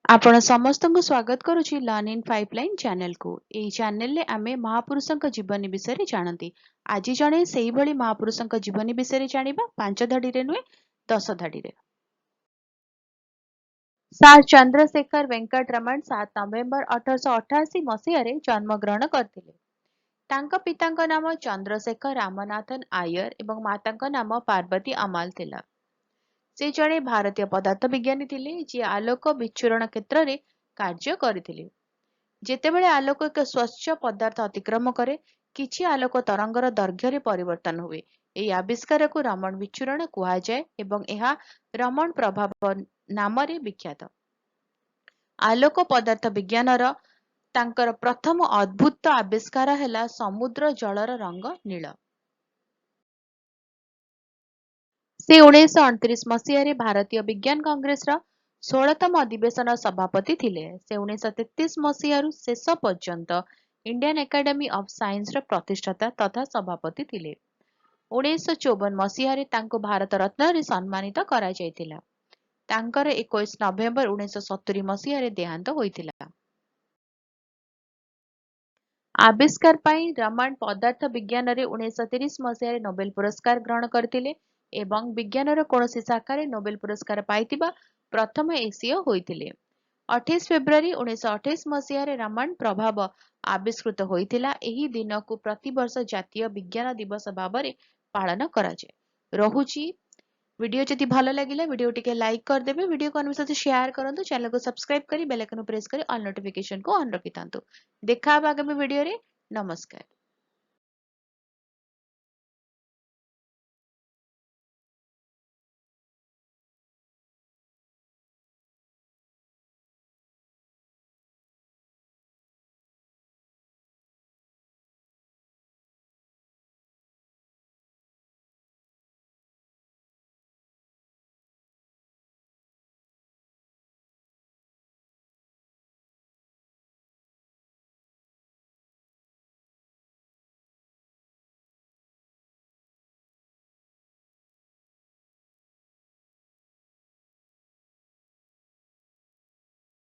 आपण ସମସ୍ତଙ୍କୁ ସ୍ୱାଗତ କରୁଛି ଲର୍ନ ଇନ୍ ପାଇପଲାଇନ୍ ଚ୍ୟାନେଲକୁ। ଏହି ଚ୍ୟାନେଲରେ ଆମେ ମହାପୁରୁଷଙ୍କ ଜୀବନୀ ବିଷୟରେ ଜାଣନ୍ତି। ଆଜି ଜଣେ ସେଇଭଳି ମହାପୁରୁଷଙ୍କ ଜୀବନୀ ବିଷୟରେ ଜାଣିବା, 5 ଧାଡିରେ ନୁହେଁ 10 ଧାଡିରେ। ସାର୍ ଚନ୍ଦ୍ରଶେଖର ଭେଙ୍କଟ ରମଣ 7 ନଭେମ୍ବର 1888 ମସିହାରେ ଜନ୍ମଗ୍ରହଣ କରିଥିଲେ। ତାଙ୍କ ପିତାଙ୍କ ନାମ ଚନ୍ଦ୍ରଶେଖର ରାମନାଥନ ଆୟର ଏବଂ ମାତାଙ୍କ ନାମ ପାର୍ବତୀ ଅମାଲ ଥିଲା। ସେ ଜଣେ ଭାରତୀୟ ପଦାର୍ଥ ବିଜ୍ଞାନୀ ଥିଲେ, ଯିଏ ଆଲୋକ ବିଚ୍ଛୁରଣ କ୍ଷେତ୍ରରେ କାର୍ଯ୍ୟ କରିଥିଲେ। ଯେତେବେଳେ ଆଲୋକ ଏକ ସ୍ୱଚ୍ଛ ପଦାର୍ଥ ଅତିକ୍ରମ କରେ, କିଛି ଆଲୋକ ତରଙ୍ଗର ଦୈର୍ଘ୍ୟରେ ପରିବର୍ତ୍ତନ ହୁଏ। ଏହି ଆବିଷ୍କାରକୁ ରମଣ ବିଚ୍ଛୁରଣ କୁହାଯାଏ ଏବଂ ଏହା ରମଣ ପ୍ରଭାବ ନାମରେ ବିଖ୍ୟାତ। ଆଲୋକ ପଦାର୍ଥ ବିଜ୍ଞାନର ତାଙ୍କର ପ୍ରଥମ ଅଦ୍ଭୁତ ଆବିଷ୍କାର ହେଲା ସମୁଦ୍ର ଜଳର ରଙ୍ଗ ନୀଳ। ସେ 1929 ମସିହାରେ ଭାରତୀୟ ବିଜ୍ଞାନ କଂଗ୍ରେସର 16ତମ ଅଧିବେଶନ ସଭାପତି ଥିଲେ। ସେ 1933 ମସିହାରୁ ଶେଷ ପର୍ଯ୍ୟନ୍ତ ଇଣ୍ଡିଆନ୍ ଏକାଡେମୀ ଅଫ୍ ସାଇନ୍ସର ପ୍ରତିଷ୍ଠାତା ତଥା ସଭାପତି ଥିଲେ। 1954 ମସିହାରେ ତାଙ୍କୁ ଭାରତ ରତ୍ନରେ ସମ୍ମାନିତ କରାଯାଇଥିଲା। ତାଙ୍କର 21 ନଭେମ୍ବର 1970 ମସିହାରେ ଦେହାନ୍ତ ହୋଇଥିଲା। ଆବିଷ୍କାର ପାଇଁ ରମଣ ପଦାର୍ଥ ବିଜ୍ଞାନରେ 1930 ମସିହାରେ ନୋବେଲ ପୁରସ୍କାର ଗ୍ରହଣ କରିଥିଲେ ଏବଂ ବିଜ୍ଞାନର କୌଣସି ଶାଖାରେ ନୋବେଲ ପୁରସ୍କାର ପାଇଥିବା ପ୍ରଥମ ଏସୀୟ ହୋଇଥିଲେ। 28 ଫେବୃଆରୀ 1928 ମସିହାରେ ରମଣ ପ୍ରଭାବ ଆବିଷ୍କୃତ ହୋଇଥିଲା। ଏହି ଦିନକୁ ପ୍ରତିବର୍ଷ ଜାତୀୟ ବିଜ୍ଞାନ ଦିବସ ଭାବରେ ପାଳନ କରାଯାଏ। ରହୁଛି। ଭିଡିଓ ଯଦି ଭଲ ଲାଗିଲା ଭିଡିଓ ଟିକେ ଲାଇକ୍ କରିଦେବେ, ଭିଡିଓକୁ ଅନ୍ୟ ସହିତ ସେୟାର କରନ୍ତୁ, ଚ୍ୟାନେଲକୁ ସବସ୍କ୍ରାଇब କରି ବେଲ୍ ଆଇକନ୍ ପ୍ରେସ୍ କରି ଅଲ୍ ନୋଟିଫିକେସନକୁ ଅନ୍ ରଖିଥାନ୍ତୁ। ଦେଖା ହବା ଆଗାମୀ ଭିଡିଓରେ। ନମସ୍କାର।